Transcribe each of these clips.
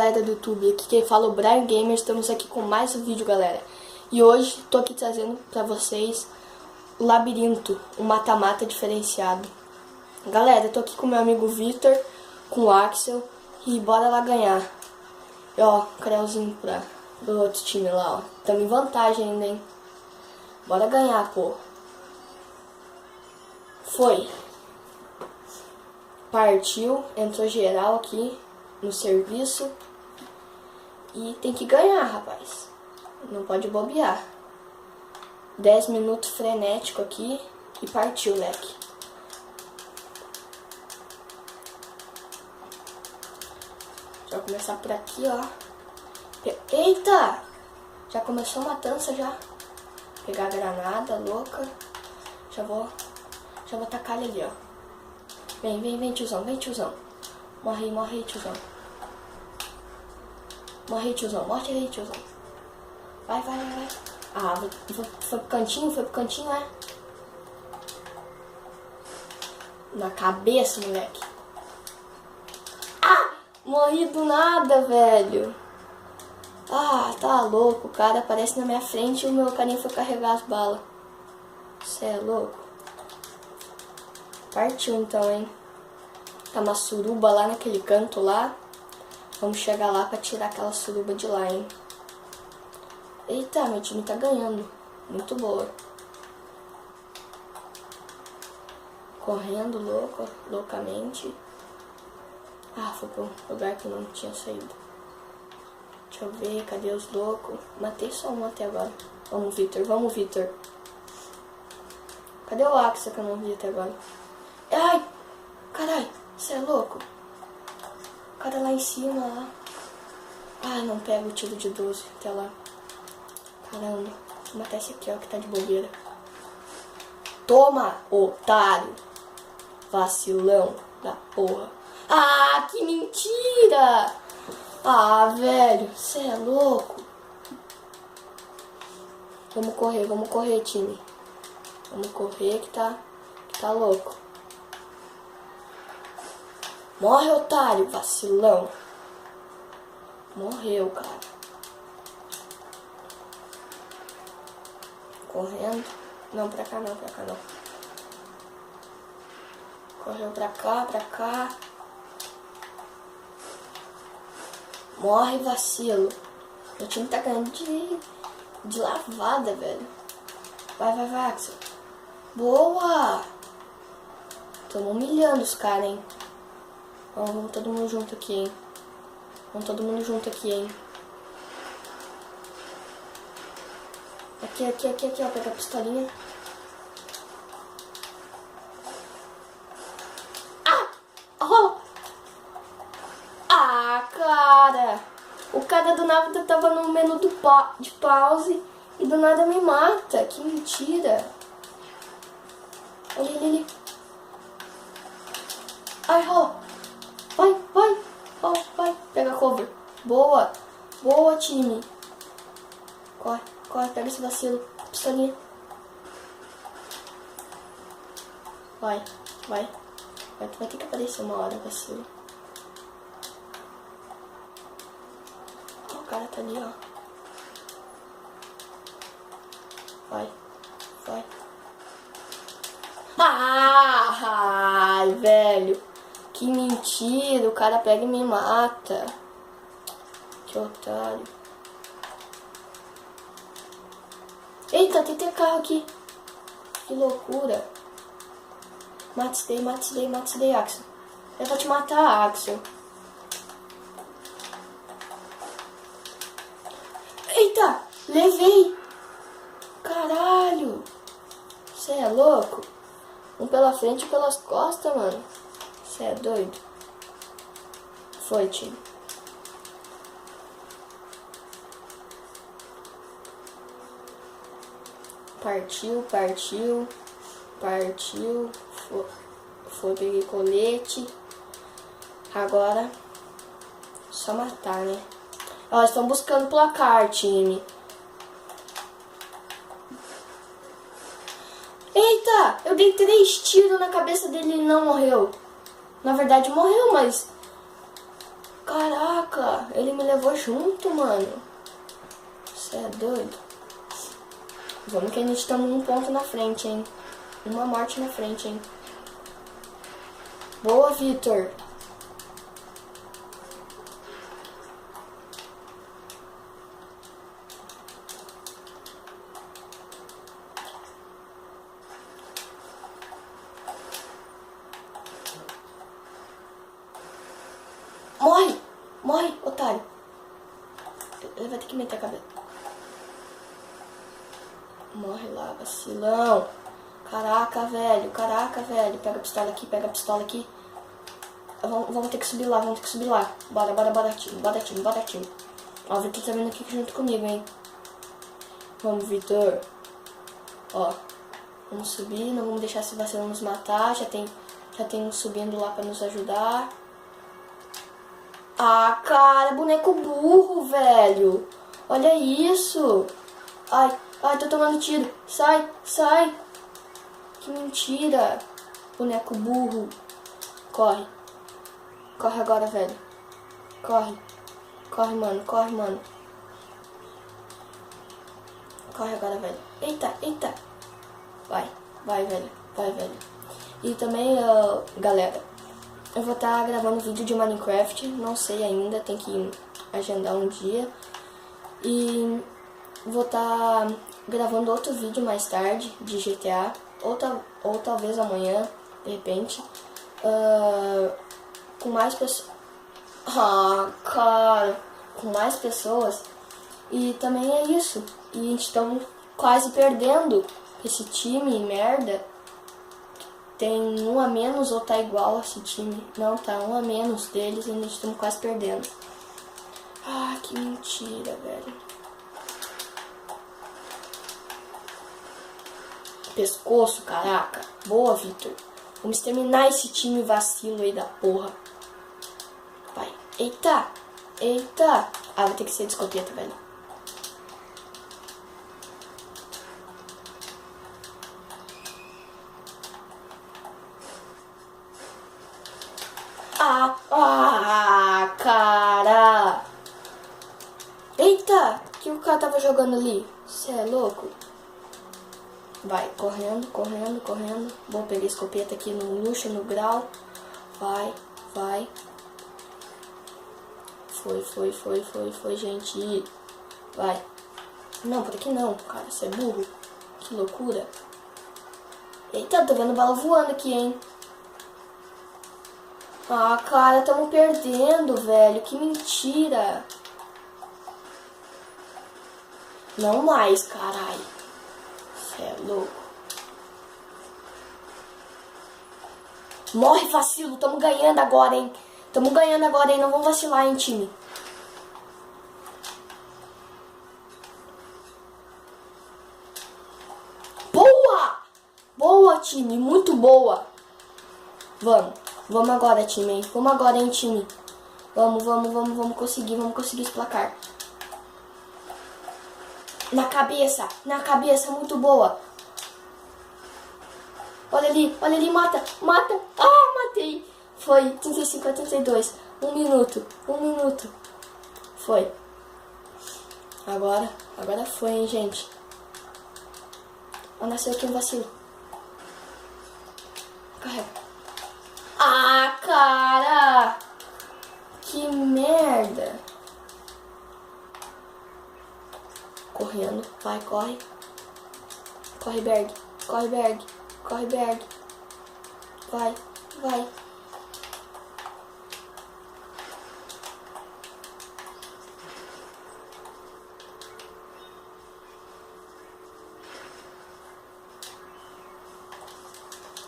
galera do YouTube, aqui quem fala é o Brian Gamer, estamos aqui com mais um vídeo, galera. E hoje tô aqui trazendo pra vocês o Labirinto, um mata-mata diferenciado. Galera, eu tô aqui com meu amigo Victor, com o Axel, e bora lá ganhar. E ó, creuzinho pro outro time lá, ó. Tamo em vantagem ainda, hein. Bora ganhar, pô. Foi. Partiu, entrou geral aqui no serviço. E tem que ganhar, rapaz. Não pode bobear. 10 minutos frenético aqui e partiu, leque. Já começar por aqui, ó. Eita! Já começou a matança já. Pegar a granada louca. Já vou tacar ele ali, ó. Vem, tiozão, vem, tiozão. Morre aí, tiozão. Morre aí, tiozão, morre aí, tiozão. Vai. Ah, foi pro cantinho, é? Na cabeça, moleque. Ah! Morri do nada, velho. Ah, tá louco. O cara aparece na minha frente e o meu carinha foi carregar as balas. Cê é louco. Partiu então, hein? Tá uma suruba lá naquele canto lá. Vamos chegar lá pra tirar aquela suruba de lá, hein? Eita, meu time tá ganhando. Muito boa. Correndo loucamente. Ah, foi pro lugar que não tinha saído. Deixa eu ver, cadê os loucos? Matei só um até agora. Vamos, Victor. Cadê o Axel que eu não vi até agora? Ai, caralho, você é louco? O cara lá em cima, lá. Ah, não pega o tiro de 12 até lá. Caramba, vou matar esse aqui, ó, que tá de bobeira. Toma, otário. Vacilão da porra. Ah, que mentira! Ah, velho, você é louco. Vamos correr, time. Vamos correr que tá louco. Morre, otário, vacilão. Morreu, cara. Correndo. Não, pra cá não. Correu pra cá. Morre, vacilo. Meu time tá ganhando de lavada, velho. Vai, Axel. Boa! Tamo humilhando os caras, hein. Vamos todo mundo junto aqui, hein. Aqui, ó. Pega a pistolinha. Ah! Oh! Ah, cara! O cara do nada tava no menu de pause e do nada me mata. Que mentira! Olha ele. Ai, ó! Vai! Pega a cover. Boa, time. Corre, pega esse vacilo. Pistolinha. Vai. Tu vai ter que aparecer uma hora, vacilo. Ó, o cara tá ali, ó. Vai. Ai, velho. Que mentira, o cara pega e me mata. Que otário. Eita, tem carro aqui. Que loucura. Mate esse daí, Axel. Eu vou te matar, Axel. Eita, levei. Caralho. Você é louco? Um pela frente e pelas costas, mano. Você é doido? Foi, time. Partiu. Foi, peguei colete. Agora, só matar, né? Ó, estão buscando placar, time. Eita, eu dei 3 tiros na cabeça dele e ele não morreu. Na verdade morreu, mas... Caraca, Ele me levou junto, mano. Você é doido? Vamos que a gente tá um ponto na frente, hein? Uma morte na frente, hein? Boa, Vitor. Morre! Morre, otário. Ele vai ter que meter a cabeça. Morre lá, vacilão. Caraca, velho. Caraca, velho. Pega a pistola aqui, pega a pistola aqui. Vamos ter que subir lá, vamos ter que subir lá. Bora, bora, bora, time, bora, time, bora, time. Ó, o Vitor tá vindo aqui junto comigo, hein. Vamos, Vitor. Ó, vamos subir, não vamos deixar esse vacilão nos matar. Já tem um subindo lá pra nos ajudar. Ah, cara, boneco burro, velho. Olha isso. Ai, ai, tô tomando tiro. Sai, sai. Que mentira. Boneco burro. Corre. Corre agora, velho. Corre. Corre, mano, corre, mano. Corre agora, velho. Eita, eita. Vai, vai, velho. Vai, velho. E também, galera, eu vou estar gravando vídeo de Minecraft, não sei ainda, tem que agendar um dia. E vou estar gravando outro vídeo mais tarde de GTA, ou talvez amanhã, de repente, com mais pessoas. Ah, cara, com mais pessoas. E também é isso. E a gente estamos quase perdendo esse time, merda. Tem um a menos ou tá igual esse time? Não, tá um a menos deles e a gente estamos quase perdendo. Ah, que mentira, velho. Pescoço, caraca. Boa, Vitor. Vamos terminar esse time vacilo aí da porra. Vai. Eita. Eita. Ah, vai ter que ser de escopeta, velho. Ah, cara. Eita, que o cara tava jogando ali? Você é louco? Vai, correndo, correndo, correndo. Vou pegar a escopeta aqui no luxo, no grau. Vai, vai. Foi, gente. Vai. Não, por aqui não, cara. Você é burro. Que loucura. Eita, tô vendo bala voando aqui, hein. Ah, cara, tamo perdendo, velho. Que mentira. Não mais, caralho. Cê é louco. Morre, vacilo. Tamo ganhando agora, hein. Tamo ganhando agora, hein. Não vamos vacilar, hein, time. Boa! Boa, time. Muito boa. Vamos. Vamos agora, time, hein? Vamos agora, hein, time? Vamos conseguir esse placar. Na cabeça, muito boa. Olha ali, mata. Ah, matei. Foi, 35 a 32. Um minuto. Foi. Agora foi, hein, gente. Ó, nasceu aqui um vacilo. Carrega. Ah, cara! Que merda! Correndo, vai, corre. Corre, Berg. Vai.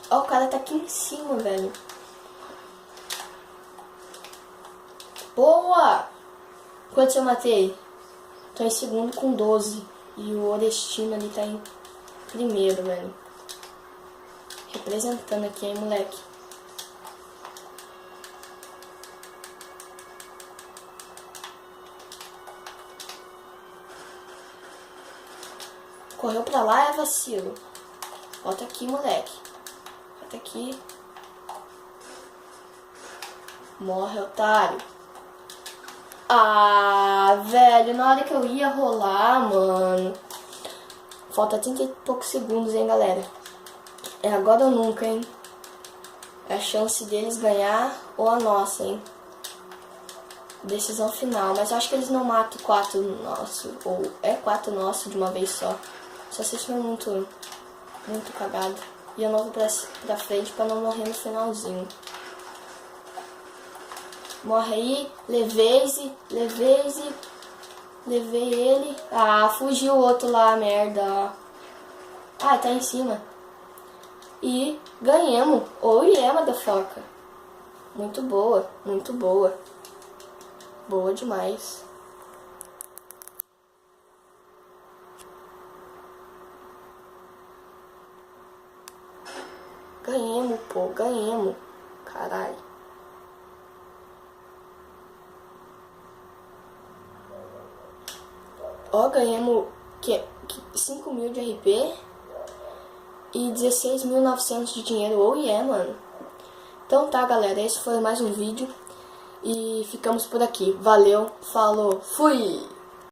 Ó, o cara tá aqui em cima, velho. Boa! Quantos eu matei? Tô em segundo com 12. E o Orestino ali tá em primeiro, velho. Representando aqui, hein, moleque. Correu pra lá, é vacilo. Volta aqui, moleque. Volta aqui. Morre, otário. Ah, velho, na hora que eu ia rolar, mano. Falta 30 e poucos segundos, hein, galera. É agora ou nunca, hein. É a chance deles ganhar ou a nossa, hein. Decisão final. Mas eu acho que eles não matam 4 nosso. Ou é 4 nosso de uma vez só. Só se for muito cagado. E eu não vou pra frente pra não morrer no finalzinho. Morre aí. Leveze. Levei ele. Ah, fugiu o outro lá, merda. Ah, tá em cima. E ganhamos. Oh yeah, motherfucker. Muito boa, muito boa. Boa demais. Ganhamos, pô, ganhamos. Caralho. Ó, ganhamos 5.000 de RP e 16.900 de dinheiro. Oh yeah, mano. Então tá, galera, esse foi mais um vídeo e ficamos por aqui. Valeu, falou, fui!